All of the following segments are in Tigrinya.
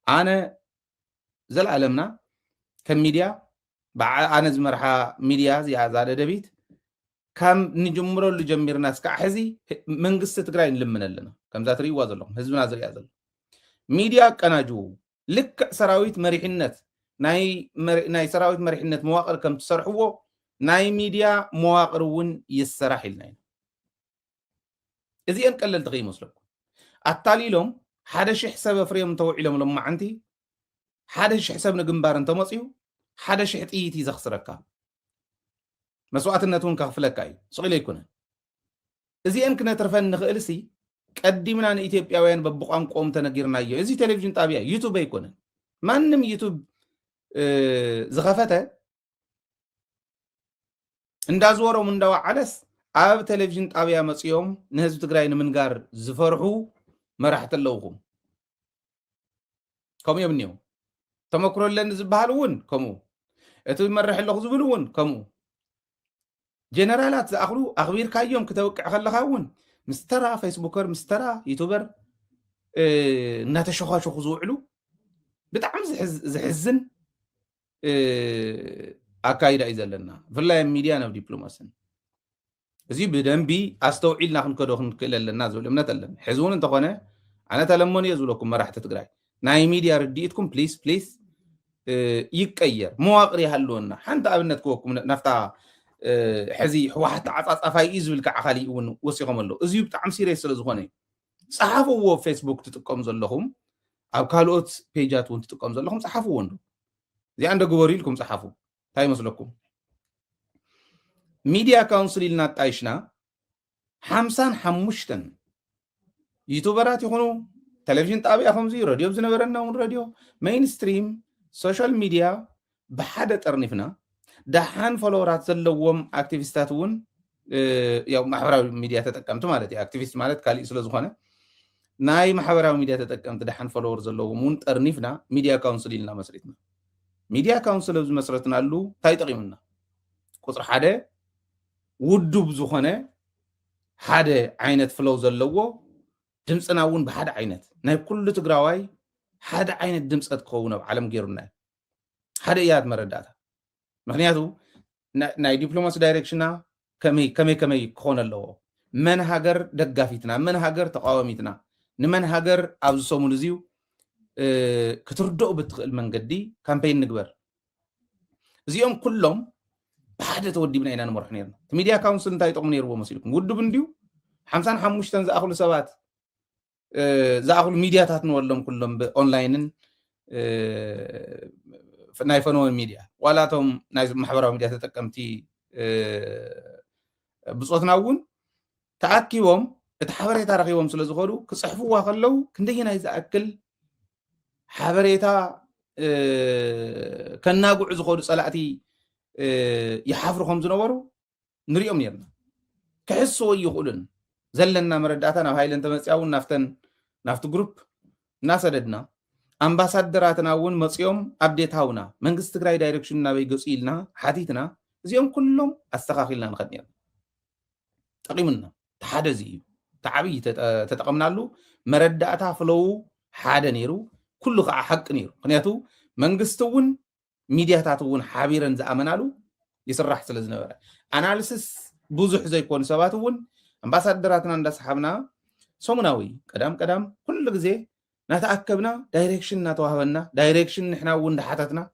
أنا زل علمنا كم ميديا أنا زمرها ميديا زي هذا دبيت كم نجمرو اللي جمير ناس كحزي من قصة تقرأين لمن لنا كم ذات ري واضلهم حزبنا زي هذا ميديا كناجو لك سراويت مريحنت ناي سراويت مريحنت مواقر كم تصرحوه ناي ميديا مواقر ون يسرح لنا إذا أنقلل تغيم مسلكم التالي لهم حدا شي حساب فريم توعي لهم لما عندي حدا شي حساب نجمبار انت مصيو حدا شي حتيتي زخسرك مسوعتنتون كفلك اي صغير يكون إذا أنكنا ترفن نخلسي قدمنا ان ኢትዮጵያውያን በቋንቋም ተነግርናዮ እዚ ቴሌቪዥን ጣቢያ ዩቲዩብ አይኮነን ማንንም ዩቲዩብ ዝኸፈተ እንዳዝወሮም እንዳዋዓለስ ኣብ ቴሌቪዥን ጣቢያ መጽዮም ንህዝብ ትግራይ ንምንጋር ዝፈርሑ መራሕቲ ኣለውኩም ከምኡ የብኒዮ ተመክሮለን ዝበሃሉውን ከምኡ እቲ መርሕ ኣለኹ ዝብሉውን ከምኡ ጀነራላት ዝኣኽሉ ኣኽቢርካዮም ክተውቅዕ ከለኻውን مسترا فيسبوكر مسترا يوتيوبر ناتشخاشخ زوعلو بتعم زحزن أكايدا إذا لنا فلا ميديا نف دبلوماسن زي بدن بي أستوعيلنا خنكدو خنكل لنا زول من تلم حزون انت خونه أنا تلموني يزولكم ما راح تتقرأي ناي ميديا رديتكم بليز يكير مواقري هلونا حتى أبنتكوكم نفتح حزي واحد عطافاي يزبل كعخالي ون وسيقوم له ازيو بتاعم سيريس ስለዝኾነ صحافو فيسبوك تتقوم ዘለኹም ኣብ ካልኦት ፔጃት ውን تتقوم ዘለኹም صحافو ውን እዚ አንደ ግበሩ ኢልኩም صحافو ታይ መስለኩም ሚዲያ ካውንስል ኢልና ጣይሽና 55 ዩቲዩበራት ይኹኑ ቴሌቪዥን ጣብያ ከምዚ ሬድዮ ዝነበረና ውን ሬድዮ ሜይንስትሪም ሶሻል ሚዲያ ብሓደ ጠርኒፍና دحان فلورات زلوم اكتيفيستاتون يا محبراوي ميديا تتقمت مالتي اكتيفيست مالت كالي اسلو زخونه ناي محبراوي ميديا تتقمت دحان فلور زلومون طرنيفنا ميديا كونسل لنا مسرتنا ميديا كونسل مسرتنا لو تاي تقيمنا قطر حدا ودوب زخونه حدا عينت فلو زلوو دمصنا ون بحدا عينت ناي كل تግራዋይ حدا عينت دمصت كونه بعالم غيرنا حدا يات مرداتا مخنياتو ناي دبلوماسي دايركشنا كمي كون الله من هاجر دغافيتنا من هاجر تقاوميتنا نمن هاجر ابز سومونزيو كتردو بتخل منقدي كامبين نغبر زيوم كلهم بعد تودي بنا اينا نمرح نيرنا ميديا كونسل انتي طقم نيرو مسيلكم ودب نديو 55 زاخلو سبات زاخلو ميدياتات نولهم كلهم اونلاينن ناي فنون ميديا ولا توم ناي محبراوي ميديا تتقمتي بصوتنا ون تاكيوم اتحبريتا رخيوم ስለዝኾዱ ክጽሕፍዋ ከለው ክንደየና ይዛአክል ሓበሬታ ከናጉዕ ዝኾዱ ጸላእቲ ይሓፍሩኹም ዝነበሩ ንሪኦም ነርና ክሕስዎ ይኽእሉን ዘለና መረዳእታ ናብ ሃይለን ተመጽያውን ናፍቲ ግሩፕ እናሰደድና أمباسادراتنا ون مصيوم أبديتاونا منغست تግራይ دايركشن نابي غصيلنا حديثنا زيوم كلهم استخاخلنا نخدنيا تقيمنا تحدزي تعبي تتقمنالو مرداتا فلو حدا نيرو كله حق نيرو خنياتو منغستون ميدياتاتون حبيرن زامنالو يسرح سلازنبره اناليسيس بوزح زيكون سباتون أمباسادراتنا اندسحبنا سومناوي قدام كل غزي نتأكبنا دايركشن نتوهبنا دايركشن نحنا ون حتتنا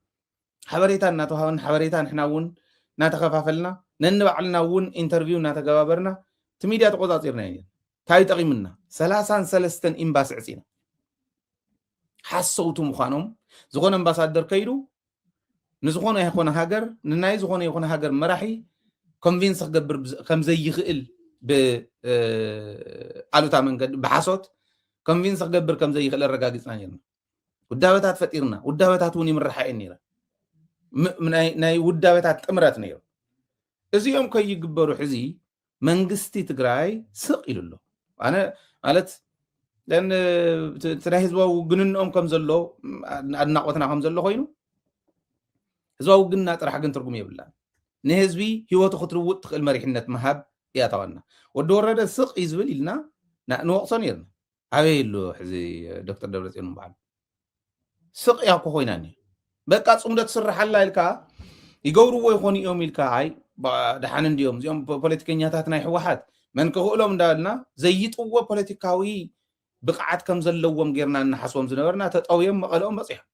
حبريتا نتوهبنا حبريتا نحنا ون نتخفافلنا ننبعلنا ون انترفيو نتقبابرنا تميديا تقوضاطيرنا يعني تاي تقيمنا 33 امباس عسينا حسوتو مخانهم زغون امباسادر كيدو نزغون يكون هاجر نناي زغون يكون هاجر مراحي كونفينس قبر كم زي يخئل ب الوتا من بحصوت كونفينس قبر كم زي يخئل الرقاقصنا يرنا وداوتات فطيرنا وداوتات وني من رحاين نيرا من ناي وداوتات تمرات نيرا ازيهم كي يقبروا حزي منغستي تግራይ سق يلو انا قالت لان تراهزوا غننهم كم زلو ادناقتنا كم زلو خوينو زو غنا طرح غن ترغم يبلا نهزبي هيوته خطروت تخل مريحነት مهاب يا تاونا ودو ورده سق يزبل يلنا نوقصن يرنا ابيلو حزي دكتور دبرتين بعد سقيا كويناني بقى صمدت سرحلا إلكا يقولوا ويخوني يوم إلكا هاي دحان ديوم زيهم بوليتيكينياتات ناي حوحات من كهولهم دالنا زيت قوة بوليتيكاوي بقعت كم زلوهم غيرنا نحسوهم زنورنا تطويهم مقالهم بصيح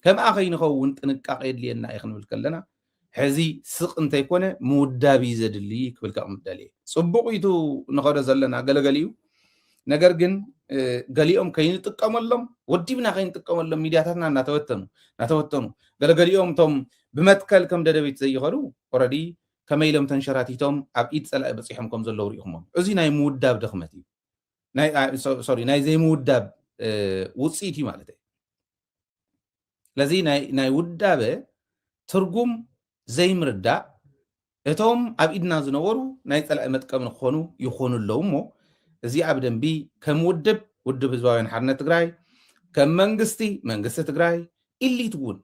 كم أخي نخون تنقاق يدلي لنا إخن بالكلنا حزي سق انت يكون مودابي زد اللي كبلكا مدالي صبقيتو نخود زلنا قلقليو ነገር ግን ገሊኦም ከይንጥቀመሎም ወዲብና ከይንጥቀመሎም ሚዲያታትና እናተወተኑ ገለገሊኦም ቶም ብመትከል ከም ደደቤት ዘይኸዱ ኦልሬዲ ከመይሎም ተንሸራቲቶም ኣብ ኢድ ፀላኢ በፂሖም ከም ዘለዉ ሪኢኹሞም እዚ ናይ ምውዳብ ድኽመት እዩ ናይ ዘይምውዳብ ውፅኢት እዩ ማለት እዩ ስለዚ ናይ ውዳበ ትርጉም ዘይምርዳእ እቶም ኣብ ኢድና ዝነበሩ ናይ ፀላኢ መጥቀሚ ክኾኑ ይኾኑ ኣለዉ እሞ እዚ ኣብ ደንቢ ከም ውድብ ህዝባውያን ሓርነት ትግራይ ከም መንግስቲ ትግራይ ኢሊት እውን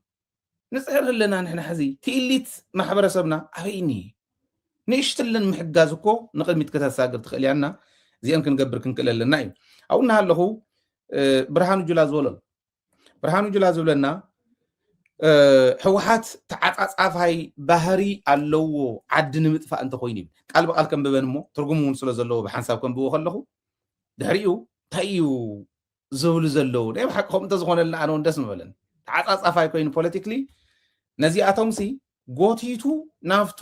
ንፅዕር ኣለና ንሕና ሕዚ ትኢሊት ማሕበረሰብና ኣበይኒ ንእሽትለን ምሕጋዝ እኮ ንቅድሚት ከተሳግር ትኽእል ያና እዚአን ክንገብር ክንክእል ኣለና እዩ ኣብኡ እናሃለኹ ብርሃኑ ጁላ ዝብለና ሕወሓት ተዓፃፃፋይ ባህሪ ኣለዎ ዓዲ ንምጥፋእ እንተኮይኑ እዩ ቃል በቃል ከንብበን እሞ ትርጉም እውን ስለ ዘለዎ ብሓንሳብ ከንብቦ ከለኹ ድሕሪኡ እንታይ እዩ ዝብሉ ዘለዉ ናይ ብሓቂ ከምኡ እንተዝኾነልና ኣነ እውን ደስ ምበለን ተዓፃፃፋይ ኮይኑ ፖለቲክሊ ነዚኣቶምሲ ጎቲቱ ናብቱ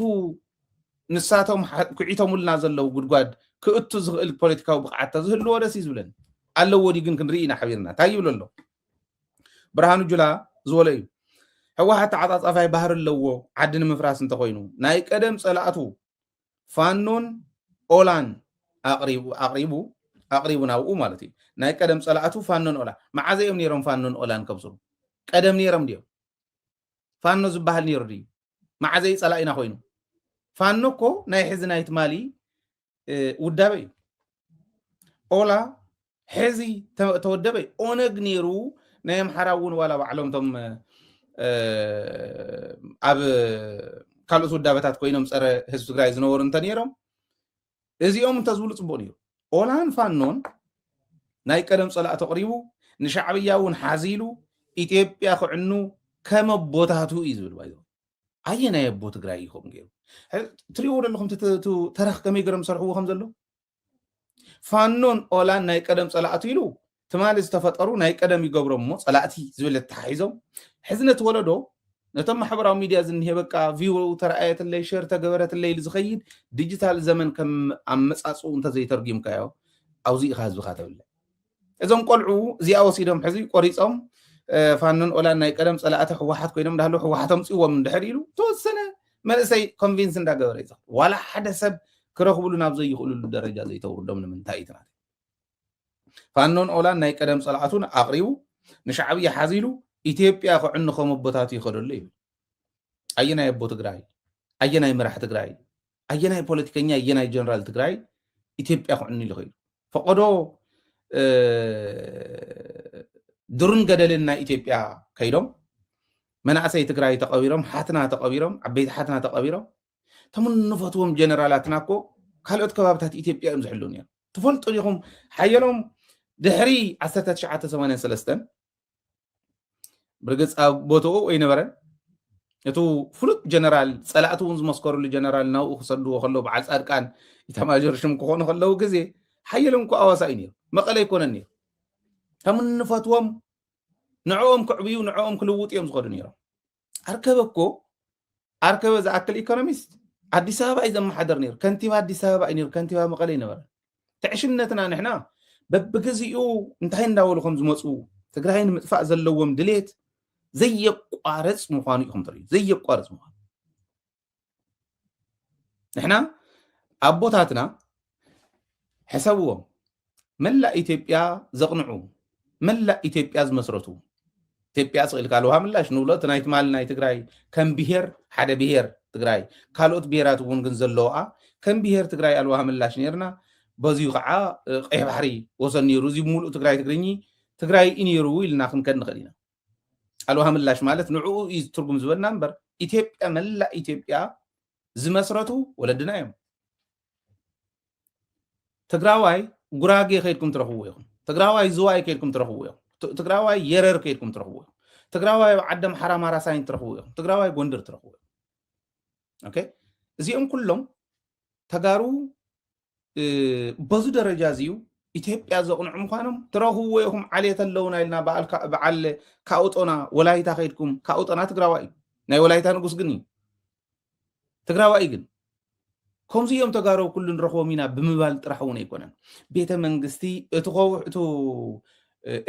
ንሳቶም ኩዒቶሙልና ዘለው ጉድጓድ ክእቱ ዝኽእል ፖለቲካዊ ብቕዓት ተዝህልዎ ደስ እዩ ዝብለን ኣለዎ ዲ ግን ክንርኢ ኢና ሓቢርና እንታይ ይብሎ ኣሎ ብርሃኑ ጁላ ዝበሎ እዩ ሕወሓት ተዓፃፃፋይ ባህሪ ኣለዎ ዓዲ ንምፍራስ እንተኮይኑ ናይ ቀደም ፀላእቱ ፋኖን ኦላን ኣቕሪቡ ናብኡ ማለት እዩ ናይ ቀደም ፀላእቱ ፋኖን ኦላን መዓዘ እዮም ነይሮም ፋኖን ኦላን ከብስሩ ቀደም ነይሮም ድዮም ፋኖ ዝበሃል ነይሩ ድዩ መዓዘይ ፀላኢና ኮይኑ ፋኖ እኮ ናይ ሕዚ ናይ ትማሊ ውዳበ እዩ ኦላ ሕዚ ተወደበ ኦነግ ነይሩ ናይ ኣምሓራ እውን ዋላ ባዕሎም ቶም ኣብ ካልኦት ውዳበታት ኮይኖም ፀረ ህዝቢ ትግራይ ዝነበሩ እንተ ነይሮም እዚኦም እንተዝብሉ ፅቡቅ ነይሩ ኦላን ፋኖን ናይ ቀደም ፀላእቲ ኣቕሪቡ ንሻዕብያ እውን ሓዚሉ ኢትዮጵያ ክዕኑ ከም ኣቦታቱ እዩ ዝብል ባይዞ ኣየናይ ኣቦ ትግራይ ይኹም ገይሩ ትሪእዎ ዘለኹም ተረኽ ከመይ ገይሮም ዝሰርሕዎ ከም ዘሎ ፋኖን ኦላን ናይ ቀደም ፀላእቲ ኢሉ ትማሊ ዝተፈጠሩ ናይ ቀደም ይገብሮም እሞ ፀላእቲ ዝብል ተሓሒዞም ሕዚ ነቲ ወለዶ ነቶም ማሕበራዊ ሚድያ ዝኒሄ በቃ ቪው ተረኣየትለይ ሸር ተገበረትለይ ዝኸይድ ዲጂታል ዘመን ከም ኣመፃፅኡ እንተዘይተርጊምካዮ ኣብዚ ኢኻ ህዝብካ ተብለ እዞም ቆልዑ እዚኣ ወሲዶም ሕዚ ቆሪፆም ፋኖን ኦላን ናይ ቀደም ፀላእቲ ሕወሓት ኮይኖም እንዳሃለዉ ሕወሓት ኣምፅዎም እንድሕር ኢሉ ተወሰነ መንእሰይ ኮንቪንስ እንዳገበረ ይዘ ዋላ ሓደ ሰብ ክረኽብሉ ናብ ዘይኽእሉሉ ደረጃ ዘይተውርዶም ንምንታይ እዩ ፋኖን ኦላን ናይ ቀደም ፀላእቱን ኣቕሪቡ ንሻዕብያ ሓዚሉ ኢትዮጵያ ክዕኑ ከም ኣቦታቱ ይኸደሉ እዩ ኣየናይ ኣቦ ትግራይ ኣየናይ መራሒ ትግራይ ኣየናይ ፖለቲከኛ ኣየናይ ጀነራል ትግራይ ኢትዮጵያ ክዕኑ ኢሉ ኸይዱ ፈቀዶ ድሩን ገደልን ናይ ኢትዮጵያ ከይዶም መናእሰይ ትግራይ ተቐቢሮም ሓትና ተቐቢሮም ዓበይቲ ሓትና ተቐቢሮም እቶም ንፈትዎም ጀነራላትና እኮ ካልኦት ከባብታት ኢትዮጵያ እዮም ዝሕልው ነይሮም ትፈልጡ ዲኹም ሓየሎም ድሕሪ 1983 ብርግፅ ኣብ ቦትኡ ኣይነበረን እቱ ፍሉጥ ጀነራል ፀላእቲ እውን ዝመስከሩሉ ጀነራል ናብኡ ክሰድዎ ከለዉ በዓል ፃድቃን ኢታማዦር ሽም ክኾኑ ከለዉ ግዜ ሓየሎም እኮ ኣዋሳ እዩ ነይሩ መቐለ ይኮነን ነይሩ ከም ንፈትዎም ንዕኦም ክዕብዩ ንዕኦም ክልውጥ እዮም ዝኸዱ ነይሮም ኣርከበ ዝኣክል ኢኮኖሚስት ኣዲስ ኣበባ እዩ ዘመሓደር ነይሩ ከንቲባ ኣዲስ ኣበባ እዩ ነይሩ ከንቲባ መቐለ ይነበረ ትዕሽነትና ንሕና በብግዚኡ እንታይ እንዳበሉ ከም ዝመፁ ትግራይ ንምጥፋእ ዘለዎም ድሌት ዘየቋረፅ ምዃኑ ኢኹም ትርእዩ ዘየቋረፅ ምዃኑ ንሕና ኣቦታትና ሕሰብዎም መላእ ኢትዮጵያ ዘቕንዑ መላእ ኢትዮጵያ ዝመስረቱ ኢትዮጵያ ስኢልካ ልውሃ ምላሽ ንብሎ እቲ ናይ ትማሊ ናይ ትግራይ ከም ብሄር ሓደ ብሄር ትግራይ ካልኦት ብሄራት እውን ግን ዘለዋ ከም ብሄር ትግራይ ኣልዋሃ ምላሽ ነርና በዚሁ ከዓ ቀይሕ ባሕሪ ወሰን ነይሩ እዚ ሙሉእ ትግራይ ትግርኝ ትግራይ ኢነይሩ ኢልና ክንከድ ንኽእል ኢና ኣልዋሃ ምላሽ ማለት ንዕኡ እዩ ትርጉም ዝበልና እምበር ኢትዮጵያ መላእ ኢትዮጵያ ዝመስረቱ ወለድና እዮም ትግራዋይ ጉራጌ ከይድኩም ትረኽብዎ ኢኹም ትግራዋይ ዝዋይ ከይድኩም ትረኽብዎ ኢኹም ትግራዋይ የረር ከይድኩም ትረኽብዎ ኢኹም ትግራዋይ ዓደም ሓራማራ ሳይን ትረኽቡ እዮም ትግራዋይ ጎንደር ትረኽቡ ኦኬ እዚኦም ኩሎም ተጋሩ በዙ ደረጃ እዚዩ ኢትዮጵያ ዘቕንዑ ምዃኖም ትረኽብዎ ኢኹም ዓልየት ኣለውና ኢልና በዓል ካውጦና ወላይታ ከይድኩም ካውጦና ትግራዋይ እዩ ናይ ወላይታ ንጉስ ግን እዩ ትግራዋይ ግን ከምዚኦም ተጋሩ ኩሉ ንረኽቦም ኢና ብምባል ጥራሕ እውን ኣይኮነን ቤተ መንግስቲ እቲ ኸውሕ እቲ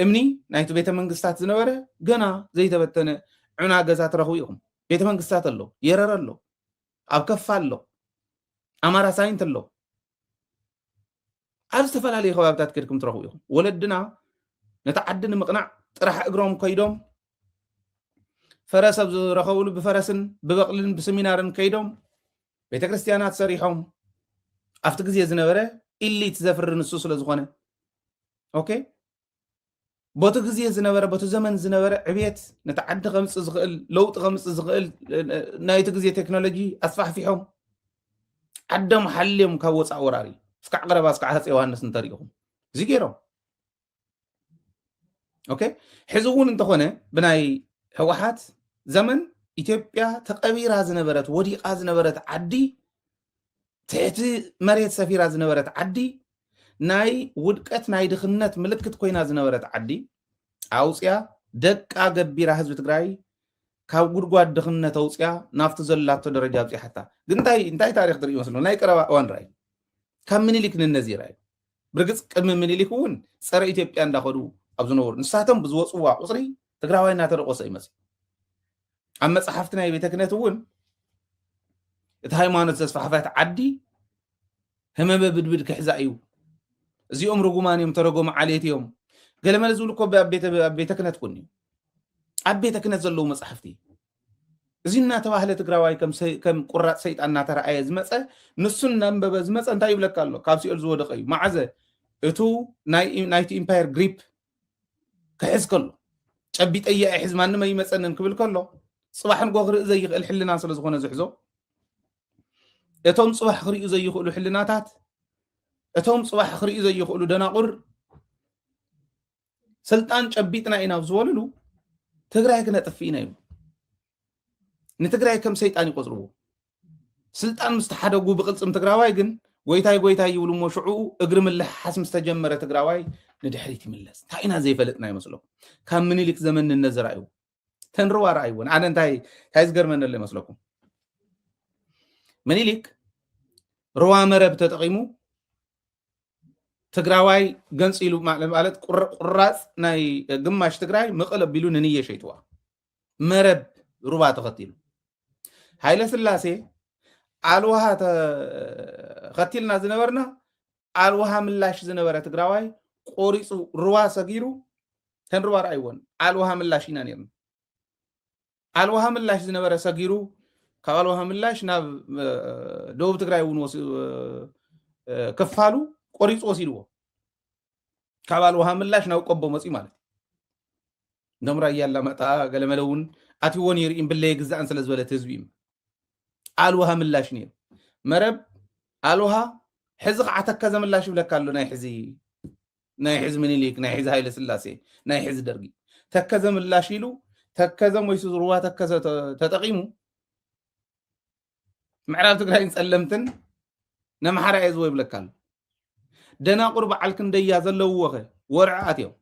እምኒ ናይቲ ቤተ መንግስታት ዝነበረ ገና ዘይተበተነ ዑና ገዛ ትረኽቡ ኢኹም ቤተ መንግስታት ኣሎ የረር ኣሎ ኣብ ከፋ ኣሎ ኣማራ ሳይንት ኣሎ ኣብ ዝተፈላለዩ ከባቢታት ከድኩም ትረኽቡ ኢኹም ወለድና ነቲ ዓዲ ንምቕናዕ ጥራሕ እግሮም ከይዶም ፈረስ ኣብ ዝረኸብሉ ብፈረስን ብበቕልን ብሰሚናርን ከይዶም ቤተክርስትያናት ሰሪሖም ኣብቲ ግዜ ዝነበረ ኢሊት ዘፍሪ ንሱ ስለ ዝኾነ ኦኬ በቲ ግዜ ዝነበረ በቲ ዘመን ዝነበረ ዕብየት ነቲ ዓዲ ከምፅእ ዝኽእል ለውጢ ከምፅእ ዝኽእል ናይቲ ግዜ ቴክኖሎጂ ኣስፋሕፊሖም ዓዶም ሓልዮም ካብ ወፃእ ወራሪ እስካዕ ቀረባ እስካዕ ሃፀይ ዮሃንስ እንተሪኢኹም እዚ ገይሮም ኦኬ ሕዚ እውን እንተኾነ ብናይ ህወሓት ዘመን ኢትዮጵያ ተቐቢራ ዝነበረት ወዲቓ ዝነበረት ዓዲ ትሕቲ መሬት ሰፊራ ዝነበረት ዓዲ ናይ ውድቀት ናይ ድኽነት ምልክት ኮይና ዝነበረት ዓዲ ኣውፅያ ደቃ ገቢራ ህዝቢ ትግራይ ካብ ጉድጓድ ድኽነት ኣውፅያ ናብቲ ዘላቶ ደረጃ ኣብፅሓታ ግን እንታይ ታሪክ ትርኢ መስሎ ናይ ቀረባ እዋን ራእዩ ካብ ምኒልክ ንነዚራ እዩ ብርግፅ ቅድሚ ምኒልክ እውን ፀረ ኢትዮጵያ እንዳኸዱ ኣብ ዝነበሩ ንሳቶም ብዝወፅዋ ቁፅሪ ትግራዋይ እናተደቆሰ ይመፅእ ኣብ መፅሓፍቲ ናይ ቤተ ክህነት እውን እቲ ሃይማኖት ዘስፋሕፈት ዓዲ ህመመ ብድብድ ክሕዛ እዩ እዚኦም ርጉማን እዮም ተረጎሙ ዓልየት እዮም ገለመለ ዝብሉ እኮ ኣብ ቤተ ክህነት ኩን እዩ ኣብ ቤተ ክህነት ዘለዉ መፅሓፍቲ እዚ እናተባህለ ትግራዋይ ከም ቁራፅ ሰይጣን እናተረኣየ ዝመፀ ንሱ እናንበበ ዝመፀ እንታይ ይብለካ ኣሎ ካብ ሲኦል ዝወደቀ እዩ ማዓዘ እቱ ናይቲ ኢምፓየር ግሪፕ ክሕዝ ከሎ ጨቢጠየ ኣይሕዝ ማንም ኣይመፀንን ክብል ከሎ ፅባሕ ንጎ ክርኢ ዘይኽእል ሕልና ስለ ዝኾነ ዝሕዞ እቶም ፅባሕ ክርእዩ ዘይኽእሉ ሕልናታት እቶም ፅባሕ ክርእዩ ዘይኽእሉ ደናቁር ስልጣን ጨቢጥና ኢና ዝበልሉ ትግራይ ክነጥፍ ኢና እዩ ንትግራይ ከም ሰይጣን ይቆፅርዎ ስልጣን ምስ ተሓደጉ ብቅልፅም ትግራዋይ ግን ጎይታይ ይብሉ ሞ ሽዑ እግሪ ምልሓስ ምስ ተጀመረ ትግራዋይ ንድሕሪት ይምለስ እንታይ ኢና ዘይፈለጥና ይመስሎም ካብ ምኒልክ ዘመን ንነዝራ እዩ ተንርዋ ረኣይዎን ኣነ እንታይ ዝገርመኒ ኣሎ ይመስለኩም ምኒልክ ሩዋ መረብ ተጠቂሙ ትግራዋይ ገንፂ ኢሉ ማለት ቁራፅ ናይ ግማሽ ትግራይ መቐለ ኣቢሉ ንንየ ሸይጥዋ መረብ ሩባ ተኸቲሉ ሃይለ ስላሴ ኣልዋሃ ተኸቲልና ዝነበርና ኣልዋሃ ምላሽ ዝነበረ ትግራዋይ ቆሪፁ ሩባ ሰጊሩ ተንርዋ ረኣይዎን ኣልዋሃ ምላሽ ኢና ነርና ኣልዋሃ ምላሽ ዝነበረ ሰጊሩ ካብ ኣልዋሃ ምላሽ ናብ ደቡብ ትግራይ እውን ክፋሉ ቆሪፁ ወሲድዎ ካብ ኣልዋሃ ምላሽ ናብ ቆቦ መፅኡ ማለት እንደም ራያ ኣላማጣ ገለመለ እውን ኣትዎን ይርኢን ብለይ ግዛእን ስለ ዝበለት ህዝቢ እዩ ኣልዋሃ ምላሽ ነይሩ መረብ ኣልዋሃ ሕዚ ከዓ ተከዘ ምላሽ ይብለካ ኣሎ ናይ ሕዚ ምኒልክ ናይ ሕዚ ሃይለ ስላሴ ናይ ሕዚ ደርጊ ተከዘ ምላሽ ኢሉ ተከዘ ሞይሱ ሩባ ተከዘ ተጠቂሙ ምዕራብ ትግራይን ፀለምትን ነምሓራ እየ ዝዎ ይብለካ ኣሎ ደናቁር በዓል ክንደያ ዘለውዎ ኸ ወርዒ ኣትዮም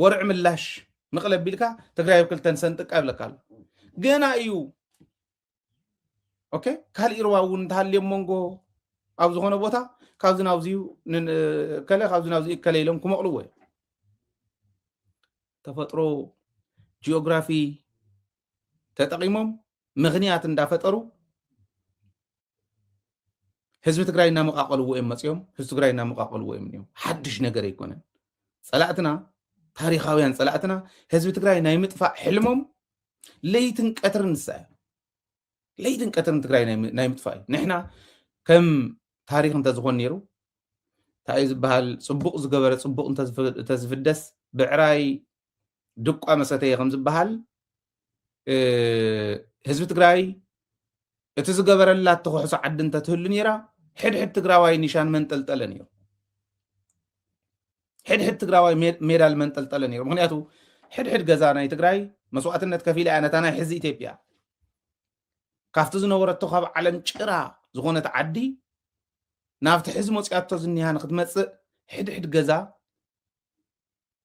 ወርዒ ምላሽ መቐለ ኣቢልካ ትግራይ ብክልተን ሰንጥቃ ይብለካ ኣሎ ገና እዩ ኦኬ ካልእ ሩባ እውን እንተሃልዮም መንጎ ኣብ ዝኾነ ቦታ ካብዚ ናብዚዩ ከለ ካብዚ ናብዚኡ ከለ ኢሎም ክመቕልዎ እዮም ተፈጥሮ ጂኦግራፊ ተጠቂሞም ምክንያት እንዳፈጠሩ ህዝቢ ትግራይ እናመቃቀልዎ እዮም መፅኦም ህዝቢ ትግራይ እናመቃቀልዎ እዮም ነዮም ሓድሽ ነገር ኣይኮነን ፀላእትና ታሪኻውያን ፀላእትና ህዝቢ ትግራይ ናይ ምጥፋእ ሕልሞም ለይትን ቀትርን ንሳእ ለይትን ቀትርን ትግራይ ናይ ምጥፋእ እዩ ንሕና ከም ታሪክ እንተዝኾን ነይሩ እንታይ ዝበሃል ፅቡቕ ዝገበረ ፅቡቕ እንተዝፍደስ ብዕራይ ድቋ መሰተየ ከም ዝበሃል ህዝቢ ትግራይ እቲ ዝገበረላ እትኩሕሶ ዓዲ እንተትህሉ ነይራ ሕድሕድ ትግራዋይ ኒሻን መንጠልጠለ ነይሩ ሕድሕድ ትግራዋይ ሜዳል መንጠልጠለ ነይሩ ምክንያቱ حد جزانا يتقراي مسوات النت كفيلة أنا تنا حزي إثيوبيا كافت زنورة تخاب على نشرا زغونة تعدي نافت حز موسيقى تزني هان خدمت حد جزا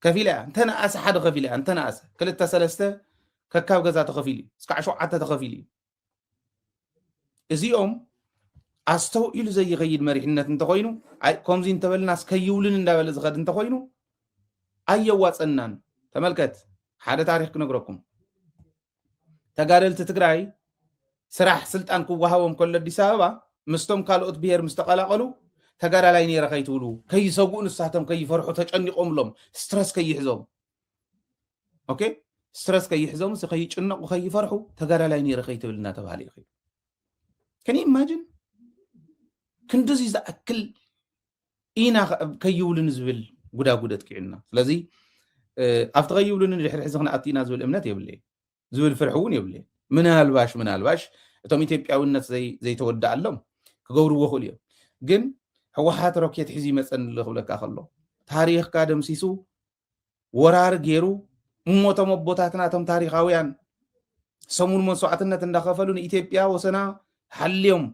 كفيلة أنت ناس حد كفيلة أنت ناس كل التسلسته ككاو جزا تخفيلي سكع شو عتا تخفيلي إزيهم أستو إلو زي غير مريحنة انت خوينو كومزين تبل ناس كيولن اندابل زغد انت خوينو أي واتسنان تملكت حدا تاريخ كنقرأكم تقارل تتقراي سراح سلطان كوهاوم كل الدسابة مستم كالوت بير مستقلا قالوا تقارا لايني رخيتولو كي يسوقون الساعتهم كي يفرحوا تجنقهم لهم ستريس كي يحزوم اوكي ستريس كي يحزوم كي يجنقوا وكي يفرحوا تقارا لايني رخيتولنا تبالي اخي كان يماجن كندز إذا أكل إينا كيولن زبل قدا كعنا لذي أفتغيولن اللي حزقنا أتينا زبل إمنات يبلي زبل فرحون يبلي من هالباش تومي تبقى والناس زي تودع لهم كجورو وخليه جن هو حات روكيت حزي مثلا اللي خلك أخلو تاريخ كادم سيسو ورار جيرو موتا مبوتاتنا تم تاريخاويان سمون من ساعتنا تندخفلون إثيوبيا وسنا حليهم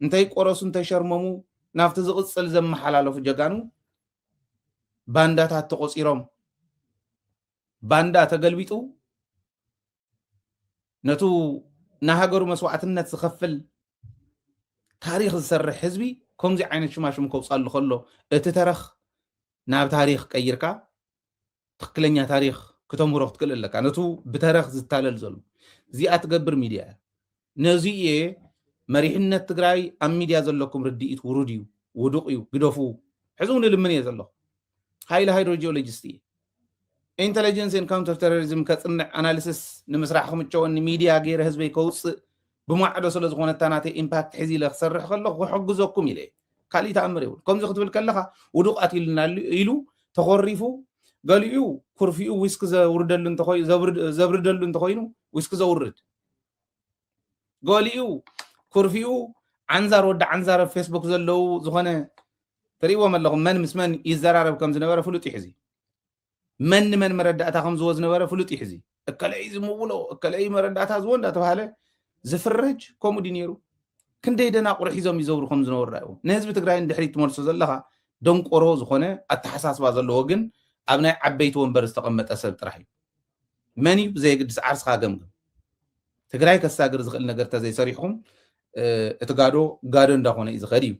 انتي قرص انتي شرممو نافت زقصل زم حلالو في جغانو باندا تقصيرهم باندا تقلبيتو نتو نهاجرو مسوعتنا تخفل تاريخ السرح حزبي كومزي عين شماشم كوصل خلو اتترخ ناب تاريخ كيركا تخكلنيا تاريخ كتمرخ تقل لك نتو بتاريخ زتالل زلو زي اتقبر ميديا نزيه مريحنا تقراي أم ميديا زلكم رديت وروديو ودقيو قدفو حزون لمن يزلو هاي هيدروجيولوجيستي انتليجنس ان كاونتر تيروريزم كصنع اناليسيس نمسراحكم تشون ميديا غير حزبي كوص بمعدو سلو زغونه تاناتي امباكت حزي لخسرح خلو وحجزكم يلي كالي تامر يقول كم زغت بالكلخه ودقات يلو تخريفو قاليو كرفيو ويسك زوردل انت خوي زبردل انت خوينو ويسك زورد قاليو كرفيو عنزار ود عنزار فيسبوك زلو زغونه تريوا ملغم من مسمن يزرارب كم زنبره فلوط يحزي من مرداتا خم زوز نبره فلوط يحزي اكلي زمولو اكلي مرداتا زوندا تباله زفرج كومودينيرو كندي دنا قرح يزوم يزورو خم زنور رايو نهزب تግራይ እንድሕሪ ትመልሶ ዘለኻ ደንቆሮ ዝኾነ አተሓሳስባ ዘለዎ ግን ኣብ ናይ ዓበይቲ ወንበር ዝተቐመጠ ሰብ ጥራሕ እዩ መን እዩ ዘይግድስ ዓርስኻ ገምግም ትግራይ ከሳግር ዝኽእል ነገር ተዘይሰሪሕኩም እቲ ጋዶ እንዳኾነ እዩ ዝኸድ እዩ